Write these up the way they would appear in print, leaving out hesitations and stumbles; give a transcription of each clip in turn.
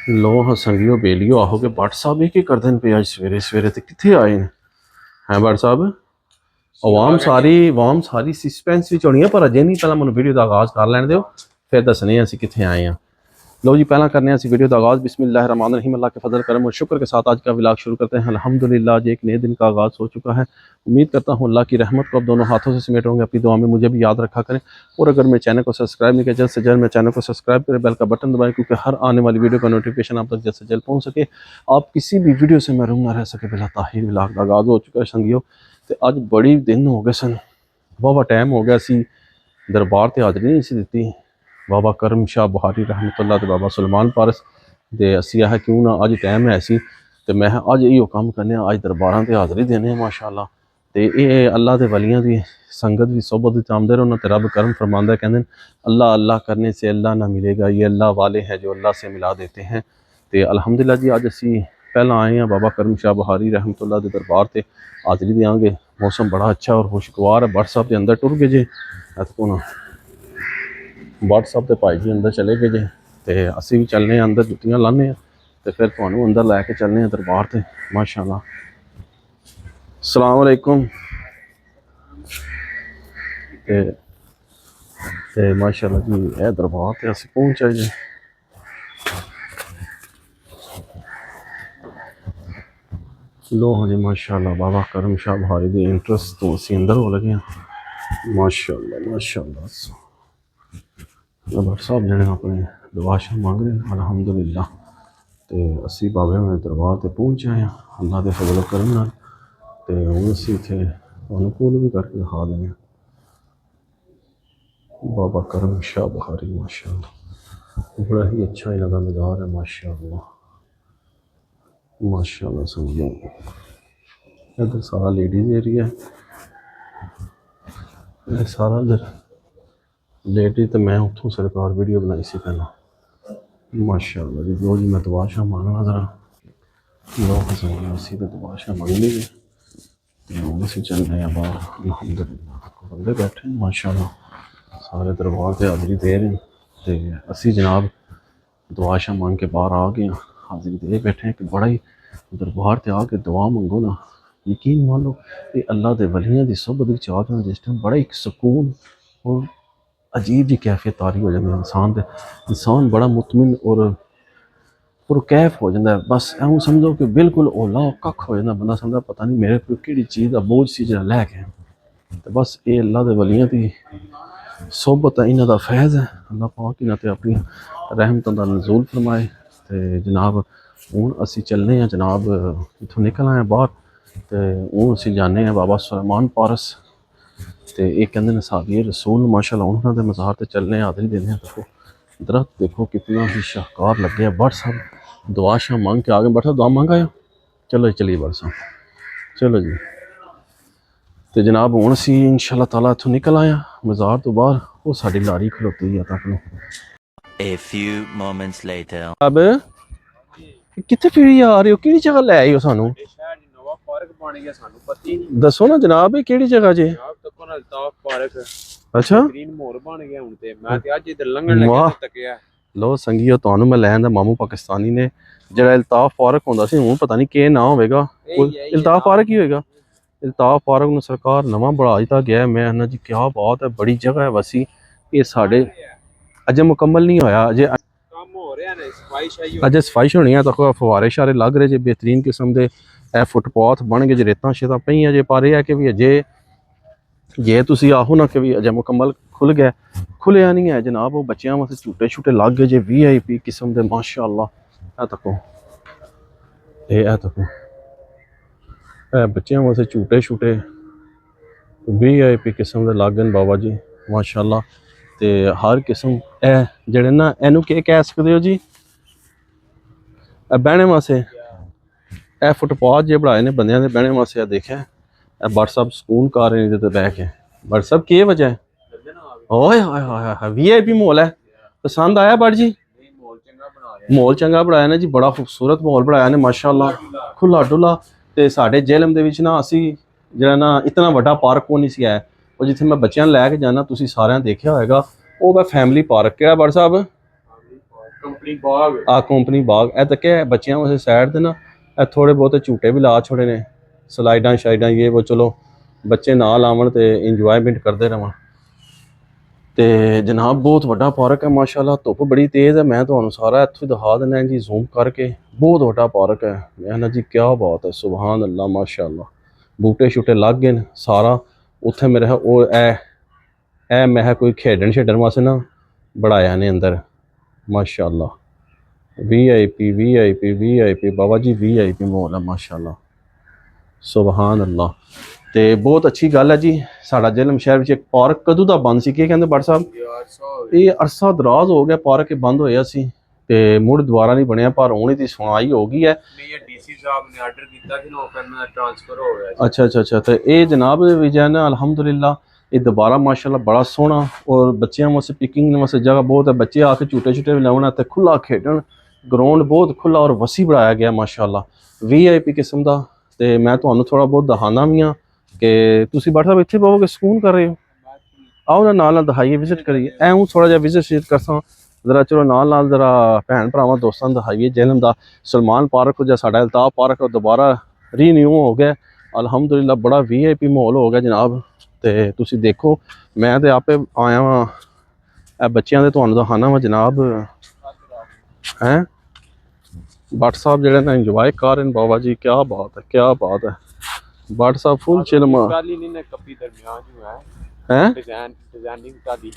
लो हाँ संगियो बेलियो आहो के भट्ट साहब ये की करते पे आज सवेरे सवेरे ते किथे आए ने हैं भट्ट साहब। आवाम सारी सस्पेंस विच होनी है पर अजे नहीं, पहला मैनूं वीडियो का आगाज़ कर लैण दिओ फिर दसने असीं किथे आए हैं। लो जी पहला करने हैं वीडियो का आगाज़। बिस्मिल्लाहिर्रहमानिर्रहीम। अल्लाह के फजल करम और शुक्र के साथ आज का व्लॉग शुरू करते हैं। अल्हम्दुलिल्लाह आज एक नए दिन का आगाज़ हो चुका है। उम्मीद करता हूँ अल्लाह की रहमत को अब दोनों हाथों से समेट होंगे। अपनी दुआ में मुझे भी याद रखा करें और अगर मेरे चैनल को सब्सक्राइब नहीं किया जल्द से जल्द मेरे चैनल को सब्सक्राइब करें, बेल का बटन दबाएं क्योंकि हर आने वाली वीडियो का नोटिफिकेशन आप तक जल्द से जल्द पहुँच सके, आप किसी भी वीडियो से महरूम ना रह सके। बिला ताहिर व्लॉग का आगाज़ हो चुका है संगियो। तो अज बड़ी दिन हो गए सन, बहुत टाइम हो गया सी दरबार से हाज़री नहीं सी दी। बाबा करम शाह बुहारी रहमतुल्लाह ते बाबा सुलेमान पारस दे असी आह क्यों ना अज टाइम है सी ते मैं अज इहो काम करने अज दरबारां ते हाज़री देने माशाअल्लाह। ते ये अल्लाह के वलियां की संगत भी सोबत आमदे रहो ना, तो रब करम फरमांदा कहते अल्लाह अल्लाह करने से अल्लाह ना मिलेगा, ये अल्लाह वाले हैं जो अल्लाह से मिला देते हैं। तो अल्हम्दुलिल्लाह जी अज असी पहला आए हैं बाबा करम शाह बुहारी रहमतुल्लाह के दरबार से हाज़री देंगे। मौसम बड़ा अच्छा और खुशगवार है। भट्ट साहब के अंदर टुर गए जे ना, भट्ट साहब के भाई जी अंदर चले गए जे, तो असी भी चलने अंदर जुत्तियां लाने तो फिर तुहानू अंदर लैके चलने दरबार से माशाअल्लाह। अस्सलाम वालेकुम। ते माशाअल्लाह जी यह दरबार से असी पहुँचे जे। लो हाँ जी माशाअल्लाह बाबा करम शाह बुहारी के इंटरेस्ट तो असी अंदर हो लगे हैं माशाअल्लाह माशाअल्लाह। भट्ट साहब जने अपने दुआ शा मंग रहे हैं अल्हम्दुलिल्लाह। तो असी बाबे में दरबार से पहुँच आए हैं अल्लाह के फजल करम नाल। ते हुण असी इत्थे अनुकूल भी करके दिखा देने बाबा करम शाह बुहारी माशाअल्लाह। बड़ा ही अच्छा इन्हां दा मज़ार है माशाअल्लाह माशाअल्लाह। समझो इधर सारा लेडीज़ एरिया है, सारा इधर लेडीज। तो मैं उतों सरकार वीडियो बनाई सी पहला माशाअल्लाह जी। लो जी मैं दुआ शा मांगना जरा लोग असी तो दुआ शा मंग ली असी चल रहे हैं बाहर अल्हम्दुलिल्लाह। बंदे बैठे हैं माशाअल्लाह सारे दरबार से हाज़री दे रहे हैं। तो असी जनाब दुआ शा मांग के बाहर आ गए, हाज़री दे बैठे हैं कि बड़ा ही दरबार से आके दुआ मंगो ना, यकीन मान लो कि अल्लाह के वलियां की सोबत विच आ जाना जिस टाइम बड़ा एक सुकून और अजीब जी कैफियत तारी हो जाती है। इंसान बड़ा मुतमिन और पुरकैफ हो जाता है। बस ऐ समझो कि बिल्कुल ओला कख हो जाता, बंदा समझदा पता नहीं मेरे को किहड़ी चीज़ का बोझ सी जरा लै गया। तो बस ये अल्लाह के वलियां की सोबत है, इन्हां दा फैज़ है। अल्लाह पाक इन्हां ते अपनी रहमतों का नज़ूल फरमाए। तो जनाब हुण असी चलने हैं जनाब, इत्थों निकल आए बाहर तो हुण असी जाने हैं बाबा सुलेमान पारस। तो ये कहते हैं साहबी रसूल माशाअल्लाह उन्होंने मज़ार से चलने हाज़री देने। देखो दरख्त देखो कितना ही शाहकार लगे है। भट्ट साहब दुआ शा मांग के आ गए, बैठा दुआ मांग आया। चलो जी चलिए भट्ट साहब चलो जी। तो जनाब हुण असी इंशाअल्लाह ताला इत्थों निकल आया मज़ार तो बाहर, वो साड़ी लारी खलोती है तक। A few moments later. अब कितने फिरी आ रहे हो, किहड़ी जगह लै आए हो सानू? दसो ना जनाब किहड़ी जगह जे? अच्छा वाह लो संगियो तुहानू मैं लैन दा मामू पाकिस्तानी ने जरा अल्ताफ फारक होंदा सी, हुण पता नहीं के नाम होवेगा। अल्ताफ फारक ही होएगा। अल्ताफ फारक नूं सरकार नवां बढ़ा दिता गया। मैं ना जी क्या बात है, बड़ी जगह है वसी। ये साडे अजे मुकम्मल नहीं होया, अजे सफाइश होनी है। तो फवारे शारे लग रहे जे बेहतरीन किस्म के ए फुटपाथ बन गए जे, रेतां शेतां पईयां जे, पर यह है कि भी अजे जे तुसी आहो ना कि भी अजे मुकम्मल खुल गया, खुलिया नहीं है जनाब। वो बच्चों वास्ते झूटे छूटे लग गए जे VIP किस्म के माशाअल्लाह। ए तको ए तको ए बच्चों वास्ते झूटे छूटे VIP किस्म के लग गए बाबा जी माशाअल्लाह। ते हर किस्म ए जेड़े ना इनू के कह सकते हो जी, बहने वास्ते ए फुटपाथ जे बनाए ने बंदियां दे बहने वास्ते। देखा भट्ट साहब सुकून कर रहे हैं बह के। भट्ट साहब के वजह है? ओए VIP माहौल है, पसंद आया भट्ट जी? माहौल चंगा बनाया ने जी, बड़ा खूबसूरत माहौल बनाया ने माशाअल्लाह, खुला डुला। ते साडे जेलम दे विच ना असी जेड़ा ना इतना वड्डा पार्क को नहीं सी है, और जिथे मैं बच्चों लैके जाना तुसी सारियां देखिया होएगा, वो मैं फैमिली पार्क। केड़ा भट्ट साहब? ਕੰਪਨੀ ਬਾਗ ਆ ਕੰਪਨੀ ਬਾਗ ਇਹ ਤਾਂ ਕਿ ਬੱਚਿਆਂ ਵਾਸਤੇ ਸਾਈਡ ਤੇ ਨਾ ਇਹ ਥੋੜੇ ਬਹੁਤੇ ਝੂਟੇ ਵੀ ਲਾ ਛੋੜੇ ਨੇ, ਸਲਾਈਡਾਂ ਸ਼ਾਈਡਾਂ ਇਹ ਉਹ, ਚਲੋ ਬੱਚੇ ਨਾਲ ਆਵਣ ਤੇ ਇੰਜੋਇਮੈਂਟ ਕਰਦੇ ਰਹਿਣ। ਤੇ ਜਨਾਬ ਬਹੁਤ ਵੱਡਾ ਪਾਰਕ ਹੈ ਮਾਸ਼ਾਅੱਲਾ, ਧੁੱਪ ਬੜੀ ਤੇਜ਼ ਹੈ, ਮੈਂ ਤੁਹਾਨੂੰ ਸਾਰਾ ਇੱਥੋਂ ਦਿਖਾ ਦਿੰਦਾ ਜੀ ਜ਼ੂਮ ਕਰਕੇ। ਬਹੁਤ ਵੱਡਾ ਪਾਰਕ ਹੈ, ਮੈਂ ਨਾ ਜੀ ਕਿਆ ਬਾਤ ਹੈ, ਸੁਬਹਾਨ ਅੱਲਾ ਮਾਸ਼ਾਅੱਲਾ। ਬੂਟੇ ਛੁੱਟੇ ਲੱਗ ਗਏ ਨੇ ਸਾਰਾ ਉੱਥੇ ਮੇਰੇ ਉਹ ਇਹ ਮੈਂ ਕੋਈ ਖੇਡਣ ਛੇਡਣ ਵਾਸਤੇ ਨਾ ਬਣਾਇਆ ਨੇ ਅੰਦਰ ਮਾਸ਼ਾਅੱਲਾ। VIP ਬਾਬਾ ਜੀ VIP ਮਾਹੌਲ ਹੈ ਮਾਸ਼ਾਅੱਲਾ, ਸੁਬਹਾਨ ਅੱਲਾ। ਤੇ ਬਹੁਤ ਅੱਛੀ ਗੱਲ ਹੈ ਜੀ। ਸਾਡਾ ਜੇਹਲਮ ਸ਼ਹਿਰ ਵਿੱਚ ਇੱਕ ਪਾਰਕ ਕਦੋਂ ਦਾ ਬੰਦ ਸੀ, ਕੀ ਕਹਿੰਦੇ ਬਟ ਸਾਹਿਬ? ਇਹ ਅਰਸਾ ਦਰਾਜ਼ ਹੋ ਗਿਆ ਪਾਰਕ ਇਹ ਬੰਦ ਹੋਇਆ ਸੀ ਤੇ ਮੁੜ ਦੁਬਾਰਾ ਨਹੀਂ ਬਣਿਆ, ਪਰ ਹੁਣ ਇਹਦੀ ਸੁਣਾਈ ਹੋ ਗਈ ਹੈ। ਨਹੀਂ, ਇਹ ਡੀਸੀ ਸਾਹਿਬ ਨੇ ਆਰਡਰ ਕੀਤਾ ਸੀ ਨਾ, ਉਹ ਕਰਨਾ ਟ੍ਰਾਂਸਫਰ ਹੋ ਗਿਆ। ਅੱਛਾ ਤੇ ਇਹ ਜਨਾਬ ਵਿਜੈ ਨਾ ਅਲਹਮਦੁਲਿਲਾ ਇਹ ਦੁਬਾਰਾ ਮਾਸ਼ਾਅੱਲਾ ਬੜਾ ਸੋਹਣਾ, ਔਰ ਬੱਚਿਆਂ ਵਾਸਤੇ ਪਿਕਿੰਗ ਵਾਸਤੇ ਜਗ੍ਹਾ ਬਹੁਤ ਹੈ, ਬੱਚੇ ਆ ਕੇ ਝੂਟੇ ਛੂਟੇ ਵੀ ਲਾਉਣਾ ਤੇ ਖੁੱਲਾ ਖੇਡਣ, ਗਰਾਊਂਡ ਬਹੁਤ ਖੁੱਲਾ ਔਰ ਵਸੀ ਬਣਾਇਆ ਗਿਆ ਮਾਸ਼ਾਅੱਲਾ, VIP ਕਿਸਮ ਦਾ। ਤੇ ਮੈਂ ਤੁਹਾਨੂੰ ਥੋੜਾ ਬਹੁਤ ਦਿਖਾਣਾ ਵੀ ਹਾਂ ਕਿ ਤੁਸੀਂ ਬਟ ਸਾਹਿਬ ਇੱਥੇ ਪਾਓਗੇ ਸਕੂਨ ਕਰ ਰਹੇ ਹੋ, ਆਓ ਨਾ ਨਾਲ ਦਿਖਾਈਏ, ਵਿਜ਼ਿਟ ਕਰੀਏ, ਐਉਂ ਥੋੜਾ ਜਿਹਾ ਵਿਜ਼ਿਟ ਕਰਸਾਂ ਜ਼ਰਾ, ਚਲੋ ਨਾਲ ਜ਼ਰਾ ਭੈਣ ਭਰਾਵਾਂ ਦੋਸਤਾਂ ਨੂੰ ਦਿਖਾਈਏ। ਜੇਹਲਮ ਦਾ ਸਲਮਾਨ ਪਾਰਕ ਜਾਂ ਸਾਡਾ ਅਲਤਾਫ ਪਾਰਕ ਉਹ ਦੁਬਾਰਾ ਰੀਨਿਊ ਹੋ ਗਿਆ ਅਲਹਮਦੁਲਿਲਾ, ਬੜਾ VIP ਮਾਹੌਲ ਹੋ ਗਿਆ ਜਨਾਬ। ਤੇ ਤੁਸੀਂ ਦੇਖੋ ਮੈਂ ਤੇ ਆਪੇ ਆਇਆ ਵਾਂ ਇਹ ਬੱਚਿਆਂ ਦੇ ਤੁਹਾਨੂੰ ਦਿਖਾਣਾ ਵਾ ਜਨਾਬ ਹੈ। ਬਟ ਸਾਹਿਬ ਜਿਹੜੇ ਨਾ ਇੰਜੋਏ ਕਰ ਰਹੇ ਨੇ ਬਾਬਾ ਜੀ, ਕਿਆ ਬਾਤ ਹੈ ਕਿਆ ਬਾਤ ਹੈ। ਬਟ ਸਾਹਿਬ ਫੁੱਲ ਚਿਲਮਾ ਕਾਲੀ ਨਹੀਂ ਨਾ ਕੱਪੀ ਦਰਮਿਆਨ ਜੋ ਹੈ डिजाइनिंग का दी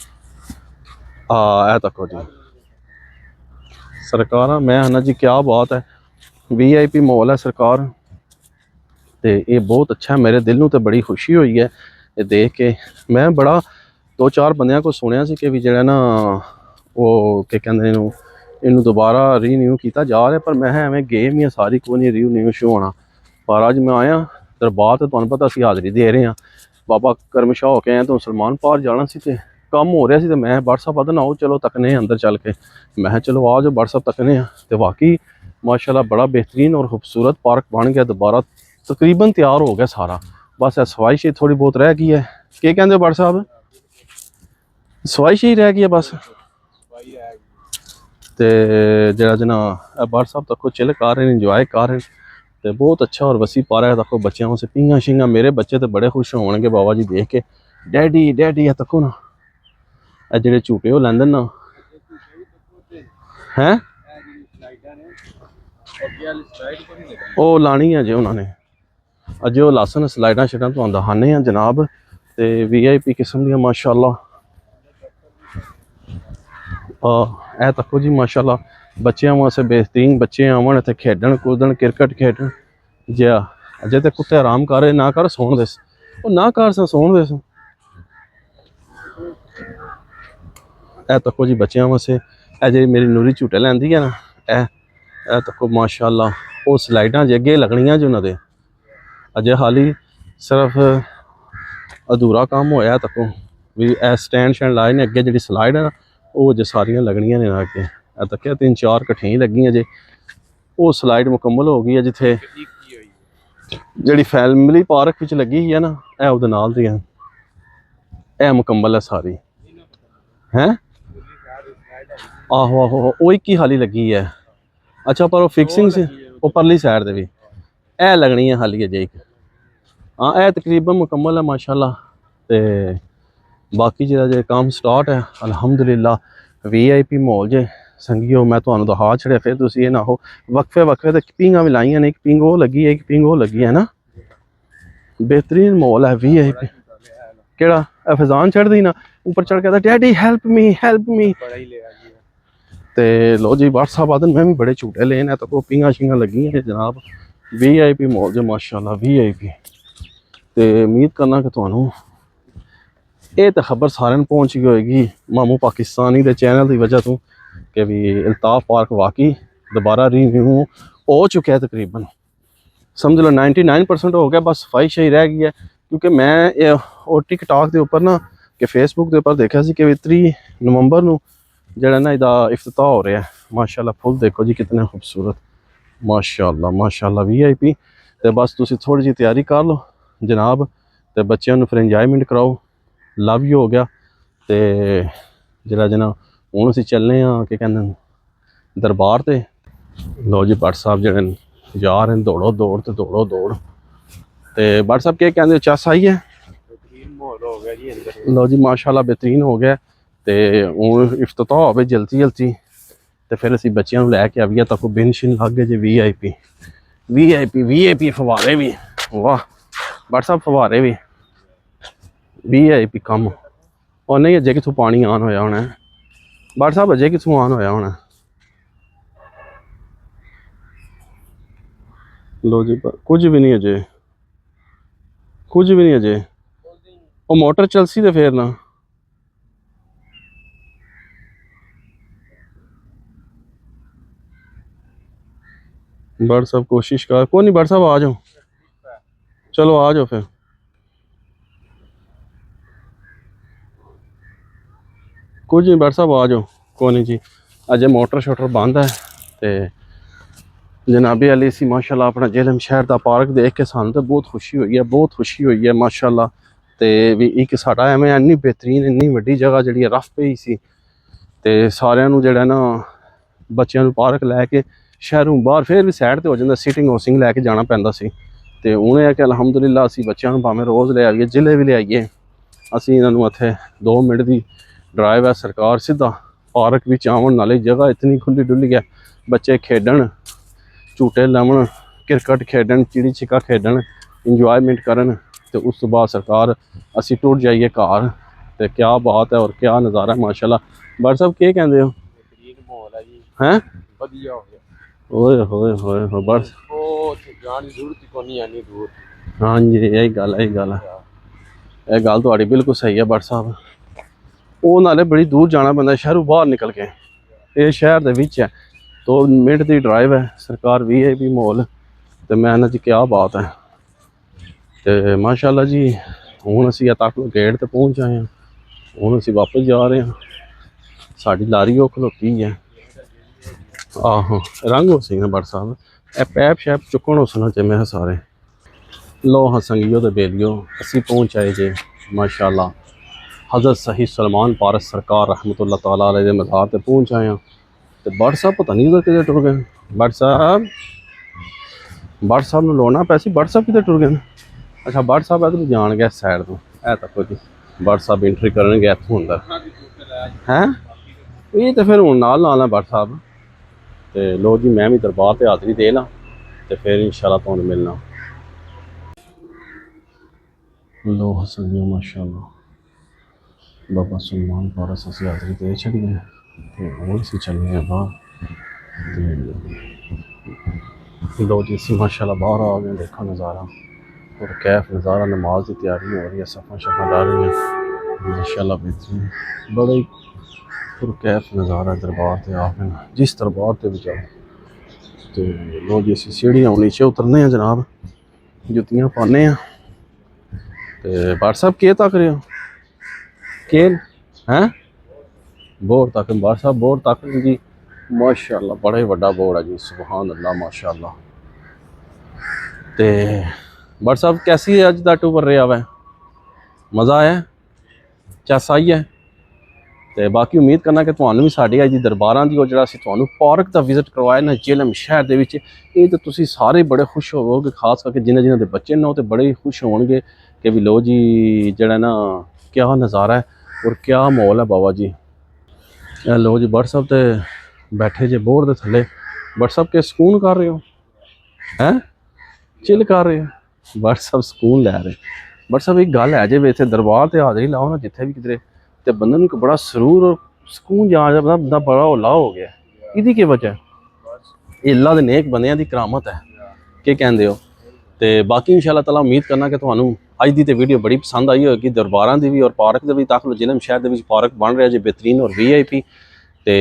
ਇਹ ਤੱਕੋ ਜੀ ਸਰਕਾਰਾਂ, ਮੈਂ ਨਾ ਜੀ ਕਿਆ ਬਾਤ ਹੈ, VIP ਮਾਹੌਲ ਹੈ ਸਰਕਾਰ। ਤੇ ਇਹ ਬਹੁਤ ਅੱਛਾ ਹੈ, ਮੇਰੇ ਦਿਲ ਨੂੰ ਤੇ ਬੜੀ ਖੁਸ਼ੀ ਹੋਈ ਹੈ ਇਹ ਦੇਖ ਕੇ। ਮੈਂ ਬੜਾ ਦੋ ਚਾਰ ਬੰਦਿਆਂ ਕੋਲ ਸੁਣਿਆ ਸੀ ਕਿ ਵੀ ਜਿਹੜਾ ਨਾ ਉਹ ਕੀ ਕਹਿੰਦੇ ਇਹਨੂੰ ਦੁਬਾਰਾ ਰੀਨਿਊ ਕੀਤਾ ਜਾ ਰਿਹਾ, ਪਰ ਮੈਂ ਐਵੇਂ ਗੇਮ ਹੀ ਸਾਰੀ ਕੋਈ ਨਹੀਂ ਰੀਨਿਊ ਸ਼ੋ ਹੋਣਾ। ਪਰ ਅੱਜ ਮੈਂ ਆਇਆ ਦਰਬਾਰ ਤੇ ਤੁਹਾਨੂੰ ਪਤਾ ਅਸੀਂ ਹਾਜ਼ਰੀ ਦੇ ਰਹੇ ਹਾਂ, ਬਾਬਾ ਕਰਮ ਸ਼ਾਹ ਹੋ ਕੇ ਆਏ ਤੋਂ ਸਲਮਾਨ ਪਾਰ ਜਾਣਾ ਸੀ ਤੇ ਕੰਮ ਹੋ ਰਿਹਾ ਸੀ, ਤੇ ਮੈਂ WhatsApp ਆਦਨ ਆਓ ਚਲੋ ਤੱਕਨੇ ਅੰਦਰ ਚੱਲ ਕੇ, ਮੈਂ ਕਿਹਾ ਚਲੋ ਆ ਜਾਓ WhatsApp ਤੱਕਨੇ ਆ। ਤੇ ਵਾਕਈ ਮਾਸ਼ਾਅੱਲਾ ਬੜਾ ਬਿਹਤਰੀਨ ਔਰ ਖੂਬਸੂਰਤ ਪਾਰਕ ਬਣ ਗਿਆ, ਦੁਬਾਰਾ ਤਕਰੀਬਨ ਤਿਆਰ ਹੋ ਗਿਆ ਸਾਰਾ, ਬਸ ਇਹ ਸਫਾਈ ਥੋੜੀ ਬਹੁਤ ਰਹਿ ਗਈ ਹੈ। ਕੀ ਕਹਿੰਦੇ ਹੋ ਬਟ ਸਾਹਿਬ? ਸਫਾਈ ਹੀ ਰਹਿ ਗਈ ਹੈ ਬਸ। ਤੇ ਜਿਹੜਾ ਜਨਾ ਬਟ ਸਾਹਿਬ ਤੱਕ ਚਿਲ ਕਰ ਰਹੇ ਨੇ, ਇੰਜੋਏ ਕਰ ਰਹੇ ਨੇ, ਤੇ ਬਹੁਤ ਅੱਛਾ ਔਰ ਵਸੀ ਪਾਰਕ ਤੱਕ ਬੱਚਿਆਂ ਵਾਸਤੇ ਪੀਂਘਾਂ ਸ਼ੀਂਘਾਂ, ਮੇਰੇ ਬੱਚੇ ਤੇ ਬੜੇ ਖੁਸ਼ ਹੋਣਗੇ ਬਾਬਾ ਜੀ ਦੇਖ ਕੇ, ਡੈਡੀ ਇਹ ਤੱਕੋ ਨਾ ਇਹ ਜਿਹੜੇ ਝੂਟੇ ਉਹ ਲੈਂਦੇ ਨਾ ਹੈ ਉਹ ਲਾਣੀ ਹੈ ਜੇ ਉਹਨਾਂ ਨੇ ਅਜੇ ਉਹ ਲਾਸਨ ਸਲਾਈਡਾਂ ਸ਼ੀਡਾਂ ਤੁਹਾਨੂੰ ਦਿਖਾਉਂਦੇ ਆ ਜਨਾਬ। ਤੇ VIP ਕਿਸਮ ਦੀਆਂ ਮਾਸ਼ਾਅੱਲਾ ਇਹ ਤੱਕੋ ਜੀ ਮਾਸ਼ਾਅੱਲਾ, ਬੱਚਿਆਂ ਵਾਸਤੇ ਬਿਹਤਰੀਨ, ਬੱਚੇ ਆਵਣ ਇੱਥੇ ਖੇਡਣ ਕੂਦਣ, ਕ੍ਰਿਕਟ ਖੇਡਣ। ਜਿਆ ਅਜੇ ਤੇ ਕੁੱਤੇ ਆਰਾਮ ਕਰ ਰਹੇ, ਨਾ ਕਰ ਸੌਣ ਦੇਸ, ਉਹ ਨਾ ਕਰ ਸੌਣ ਦੇਸ। ਇਹ ਤੱਕੋ ਜੀ ਬੱਚਿਆਂ ਵਾਸਤੇ ਇਹ ਜਿਹੜੀ ਮੇਰੀ ਨੂਰੀ ਝੂਟੇ ਲੈਂਦੀ ਹੈ ਨਾ, ਇਹ ਤੱਕੋ ਮਾਸ਼ਾਅੱਲਾ ਉਹ ਸਲਾਈਡਾਂ ਜੇ ਅੱਗੇ ਲੱਗਣੀਆਂ ਜੀ ਉਹਨਾਂ ਦੇ, ਅਜੇ ਹਾਲੀ ਸਿਰਫ ਅਧੂਰਾ ਕੰਮ ਹੋਇਆ ਤੱਕੋ ਵੀ ਇਹ ਸਟੈਂਡ ਲਾਏ ਨੇ, ਅੱਗੇ ਜਿਹੜੀ ਸਲਾਈਡ ਹੈ ਨਾ ਉਹ ਜੇ ਸਾਰੀਆਂ ਲੱਗਣੀਆਂ ਨੇ ਅੱਗੇ। ਇਹ ਤੱਕਿਆ 3-4 ਇਕੱਠੀਆਂ ਲੱਗੀਆਂ ਜੇ, ਉਹ ਸਲਾਈਡ ਮੁਕੰਮਲ ਹੋ ਗਈ ਹੈ। ਜਿੱਥੇ ਜਿਹੜੀ ਫੈਮਿਲੀ ਪਾਰਕ ਵਿੱਚ ਲੱਗੀ ਹੋਈ ਹੈ ਨਾ, ਇਹ ਉਹਦੇ ਨਾਲ ਦੀ ਹੈ, ਇਹ ਮੁਕੰਮਲ ਹੈ ਸਾਰੀ ਹੈ। ਆਹੋ ਉਹ ਇੱਕ ਹੀ ਹਾਲੀ ਲੱਗੀ ਹੈ। ਅੱਛਾ ਪਰ ਉਹ ਫਿਕਸਿੰਗ ਸੀ ਉਹ ਪਰਲੀ ਸਾਈਡ ਦੇ ਵੀ ਇਹ ਲੱਗਣੀ ਹੈ ਹਾਲੀ ਅਜੇ ਇੱਕ, ਹਾਂ ਇਹ ਤਕਰੀਬਨ ਮੁਕੰਮਲ ਹੈ ਮਾਸ਼ਾਅੱਲਾ। ਤੇ ਬਾਕੀ ਜਿਹੜਾ ਜੇ ਕੰਮ ਸਟਾਰਟ ਹੈ ਅਲਹਮਦੁਲਿਲਾ, VIP ਮਾਹੌਲ ਜੇ ਸੰਗੀਓ। ਮੈਂ ਤੁਹਾਨੂੰ ਦਿਖਾ ਛੜਿਆ, ਫਿਰ ਤੁਸੀਂ ਇਹ ਨਾ ਹੋ ਵਕਫੇ ਤੇ ਪਿੰਗਾਂ ਵੀ ਲਾਈਆਂ ਨੇ, ਇੱਕ ਪਿੰਗ ਉਹ ਲੱਗੀ ਹੈ, ਇੱਕ ਪਿੰਗ ਉਹ ਲੱਗੀ ਹੈ ਨਾ, ਬਿਹਤਰੀਨ ਮਾਹੌਲ ਹੈ। VIP ਕਿਹੜਾ ਫਜ਼ਾਨ ਚੜ੍ਹਦੀ ਨਾ ਉੱਪਰ ਚੜ੍ਹ ਕੇ ਡੈਡੀ ਹੈਲਪ ਮੀ। ਤੇ ਲੋ ਜੀ WhatsApp ਆਦਨ ਮੈਂ ਵੀ ਬੜੇ ਝੂਟੇ ਲਏ ਨੇ, ਤਾਂ ਕੋ ਪਿੰਗਾਂ ਸ਼ਿੰਗਾਂ ਲੱਗੀਆਂ ਨੇ ਜਨਾਬ। VIP ਮਾਹੌਲ ਜੇ ਮਾਸ਼ਾਅੱਲਾ VIP। ਤੇ ਉਮੀਦ ਕਰਨਾ ਕਿ ਤੁਹਾਨੂੰ ਇਹ ਤਾਂ ਖਬਰ ਸਾਰਿਆਂ ਨੂੰ ਪਹੁੰਚ ਗਈ ਹੋਏਗੀ ਮਾਮੂ ਪਾਕਿਸਤਾਨੀ ਦੇ ਚੈਨਲ ਦੀ ਵਜ੍ਹਾ ਤੋਂ, ਕਿ ਵੀ ਅਲਤਾਫ ਪਾਰਕ ਵਾਕਈ ਦੁਬਾਰਾ ਰੀਨਿਊ ਹੋ ਚੁੱਕਿਆ ਤਕਰੀਬਨ, ਸਮਝ ਲਓ 99% ਹੋ ਗਿਆ, ਬਸ ਸਫਾਈ ਸ਼ਹੀ ਰਹਿ ਗਈ ਹੈ। ਕਿਉਂਕਿ ਮੈਂ ਉਹ TikTok ਦੇ ਉੱਪਰ ਨਾ ਕਿ Facebook ਦੇ ਉੱਪਰ ਦੇਖਿਆ ਸੀ ਕਿ 3 ਨਵੰਬਰ ਨੂੰ ਜਿਹੜਾ ਨਾ ਇਹਦਾ ਇਫਤਤਾਹ ਹੋ ਰਿਹਾ ਮਾਸ਼ਾਅੱਲਾ। ਫੁੱਲ ਦੇਖੋ ਜੀ ਕਿਤਨੇ ਖੂਬਸੂਰਤ ਮਾਸ਼ਾਅੱਲਾ VIP। ਤੇ ਬਸ ਤੁਸੀਂ ਥੋੜੀ ਜਿਹੀ ਤਿਆਰੀ ਕਰ ਲਓ ਜਨਾਬ, ਤੇ ਬੱਚਿਆਂ ਨੂੰ ਫਿਰ ਇੰਜੋਇਮੈਂਟ ਕਰਾਓ। ਲਵ ਯੂ ਹੋ ਗਿਆ। ਤੇ ਜਿਹੜਾ ਜਨਾ ਹੁਣ ਅਸੀਂ ਚੱਲਨੇ ਆ ਕਿ ਕਹਿੰਦੇ ਦਰਬਾਰ ਤੇ। ਲੋ ਜੀ ਭੱਟ ਸਾਹਿਬ ਜਿਹੜੇ ਨੇ ਜਾ ਰਹੇ ਨੇ ਦੌੜੋ ਦੌੜ ਤੇ ਦੌੜੋ ਦੌੜ। ਤੇ ਭੱਟ ਸਾਹਿਬ ਕੀ ਕਹਿੰਦੇ ਹੋ, ਚੱਸ ਆਈ ਹੈ? बेहतरीन माहौल हो गया जी अंदर। ਲੋ ਜੀ ਮਾਸ਼ਾਅੱਲਾ ਬਿਹਤਰੀਨ ਹੋ ਗਿਆ। ਤੇ ਹੁਣ ਇਫਤਤਾਹ ਹੋਵੇ ਜਲਦੀ ਜਲਦੀ ਤੇ ਫਿਰ ਅਸੀਂ ਬੱਚਿਆਂ ਨੂੰ ਲੈ ਕੇ ਆਵੀਏ ਤਾਂ ਕੋਈ ਬਿਨ ਸ਼ਿਨ ਲੱਗ ਗਏ ਜੇ ਵੀਆਈਪੀ ਫਵਾਰੇ ਵੀ। ਵਾਹ ਭੱਟ ਸਾਹਿਬ ਫਵਾਰੇ ਵੀ ਵੀਆਈਪੀ ਕੰਮ। ਉਹ ਨਹੀਂ ਅਜੇ ਕਿਥੋਂ ਪਾਣੀ ਆਨ ਹੋਇਆ ਹੋਣਾ ਭੱਟ ਸਾਹਿਬ, ਅਜੇ ਕਿਥੋਂ ਆਨ ਹੋਇਆ ਹੋਣਾ। ਲੋ ਜੀ ਕੁਝ ਵੀ ਨਹੀਂ ਅਜੇ, ਕੁਝ ਵੀ ਨਹੀਂ ਅਜੇ। ਉਹ ਮੋਟਰ ਚਲਸੀ ਤੇ ਫੇਰ ਨਾ भट्ट साहब कोशिश कर। कोई नहीं भट्ट साहब आ जाओ, चलो आ जाओ फिर। कुछ नहीं भट्ट साहब आ जाओ, कोई नहीं जी। अजय मोटर शोटर बंद है तो जनाबे अली सी माशाल्लाह अपना जेहलम शहर का पार्क देख के सानू तो बहुत खुशी हुई है, बहुत खुशी हुई है माशाल्लाह। तो भी एक साडा एवें इन्नी बेहतरीन इन्नी वड्डी जगह जिहड़ी रफ पई सी ते सारियां नू जिहड़ा ना बच्चों नू पार्क लैके शहरों बाहर फिर भी साइड ते हो जाता, सीटिंग हाउसिंग लैके जाना पैंदा सी। ते हुण है कि अलहमदुलिल्लाह असीं बच्चों नू भावें रोज़ ले आइए जिले भी ले आइए, असीं इन्हां नू इत्थे 2 मिनट की ड्राइव है सरकार सीधा पार्क भी आवन, नाले जगह इतनी खुली डुली है, बच्चे खेडन झूटे लावन क्रिकेट खेडन चिड़ी छिक्का खेडन इंजॉयमेंट करन। तो उस तो बाद सरकार असीं टुर जाइए घर। तो क्या बात है और क्या नज़ारा है माशाल्लाह। भट्ट साहब क्या कहते हो? बेहतरीन माहौल है जी, हैं बढ़िया हो गया। ओए होए होए होए बस ओ जाने की जरूरत ही कोई नहीं, आनी दूर। हाँ जी यही गल है, यही गल तुहाडी बिल्कुल सही है भट्ट साहब। वो नाले बड़ी दूर जाना पैंदा शहरों बाहर निकल के, ये शहर दे विच है 2 मिनट की ड्राइव है। सरकार वीआईपी माहौल तो मैं ना जी क्या बात है। तो माशाल्लाह जी हुण असीं तक गेट ते पहुँच आए हैं, हुण असीं वापस जा रहे हैं। साडी लारी वो खलोती है, आहो रंग हो सी भट्ट साहब ए पैप शैप चुकन उसना चे मैं सारे। लो हाँ संगियो तो बेलियो असी पहुँच आए जे माशाल्लाह हज़रत सही सलमान पारस सरकार रहमतुल्लाह तआला अलैह दे मज़ार ते पहुँच आए हैं। तो भट्ट साहब पता नहीं उधर किधर टुर गए। भट्ट साहब ने लोना पैसी, भट्ट साहब किधर टुर गए। अच्छा भट्ट साहब इधर जान गया साइड तो है तक जी, भट्ट साहब एंट्री करन गए इत्थों अंदर हैं। ये तो फिर हुण नाल है भट्ट साहब। तो लो जी मैं भी दरबार ते हाज़री दे ला तो फिर इंशाल्लाह तुहानू मिलना। लो हसनिया माशाल्लाह बाबा सलमान पारस असीं हाज़री दे छड़िए तो होर असीं चलने हैं बाहर। लो जी असीं माशाल्लाह बाहर आ गए, देखो नज़ारा और कैफ नज़ारा, नमाज की तैयारी हो रही है, सफ़ा शफ़ा डाल रही हैं माशाल्लाह बेहतरीन, बड़ा ही कैफ नज़ारा दरबार ते आके ना, जिस दरबार ते भी जाओ। तो लो जी असीं सीढ़ियां नीचे उतरने हैं जनाब, जुत्तियां पाने हैं। तो भट्ट साहब के तक रहे हो केल हैं बोर्ड तक, भट्ट साहब बोर्ड तक जी माशाल्लाह बड़ा ही बड़ा बोर्ड है जी, सुभान अल्लाह माशाल्लाह। तो भट्ट साहब कैसी है अज दा टूर रहा वै, मज़ा आया, चस आई है। तो बाकी उम्मीद करना कि तुहानू भी साडी अज दी दरबारां दी और जिहड़ा असीं तुहानू पार्क दा विजिट करवाया ना जेहलम शहर दे विच, ये तो तुसीं सारे बड़े खुश होवोगे, खास करके जिन्हां दे बच्चे ने ते बड़े ही खुश होणगे कि भी लो जी जिहड़ा ना क्या नज़ारा है और क्या माहौल है बाबा जी। लो जी भट्ट साहब तो बैठे जे बोर्ड दे थल्ले, भट्ट साहब के सुकून कर रहे हो हैं, चिल कर रहे हो भट्ट साहब, सुकून लै रहे। भट्ट साहब एक गल है जे वे इत्थे दरबार ते हाज़री लाओ ना जिथे भी किधरे, तो बंदे नूं एक बड़ा सरूर और सुकून जा बंदा बड़ा होला हो गया। इहदी की वजह है, ये अल्लाह दे नेक बंदियां दी करामत है, के कहंदे हो। तो बाकी इंशाअल्लाह ताला उम्मीद करना कि तुहानू अज दी तो वीडियो बड़ी पसंद आई होगी, दरबारां दी भी और पार्क दे भी। ताकि जिलम शहर दे विच पार्क बन रहा जी बेहतरीन और वीआईपी। तो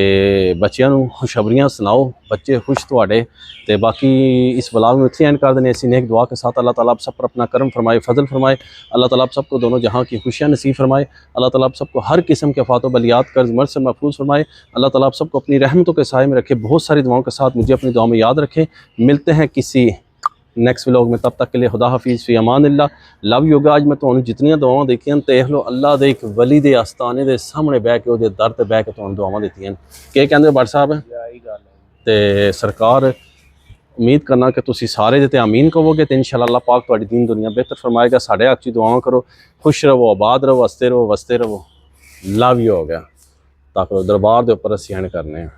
बच्चों नूं खुशखबरियां सुनाओ, बच्चे खुश तुहाडे। तो बाकी इस व्लॉग में इत्थे एंड कर देने इसी नेक दुआ के साथ। अल्लाह ताला आप सब पर अपना करम फरमाए, फजल फरमाए। अल्लाह ताला आप सबको दोनों जहाँ की खुशियाँ नसीब फरमाए। अल्लाह ताला आप सबको हर किस्म के फ़ातो बलियात कर्ज मर्ज से महफूज फरमाए। अल्लाह ताला आप सबको अपनी रहमतों के साए में रखे, बहुत सारी दुआओं के साथ मुझे अपनी दुआ में याद रखे। मिलते हैं किसी नैक्सट व्लॉग में, तब तक के लिए खुदा हाफिज़, फ़ी अमानिल्लाह, लव यू गाइस। मैं तुहानू जितनियां दुआवां देखियां देख लो, अल्लाह दे एक वली दे आस्थाने दे सामने बह के, उहदे दर ते बह के तुहानू दुआवां दित्तियां। क्या कहंदे भट्ट साहब? यही गल है। ਤੇ ਸਰਕਾਰ ਉਮੀਦ ਕਰਨਾ ਕਿ ਤੁਸੀਂ ਸਾਰੇ ਜੇ ਤੇ ਆਮੀਨ ਕਹੋਗੇ ਤੇ ਇਨਸ਼ਾਅੱਲਾ ਅੱਲਾਹ ਪਾਕ ਤੁਹਾਡੀ ਦੀਨ ਦੁਨੀਆ ਬਿਹਤਰ ਫਰਮਾਏਗਾ। ਸਾਡੇ ਹੱਥ 'ਚ ਦੁਆਵਾਂ ਕਰੋ, ਖੁਸ਼ ਰਹੋ, ਆਬਾਦ ਰਹੋ, ਵਸਦੇ ਰਹੋ। ਲਵ ਯੂ ਹੋ ਗਿਆ। ਤਾਂ ਦਰਬਾਰ ਦੇ ਉੱਪਰ ਅਸੀਂ ਐਂਡ ਕਰਨੇ ਆ।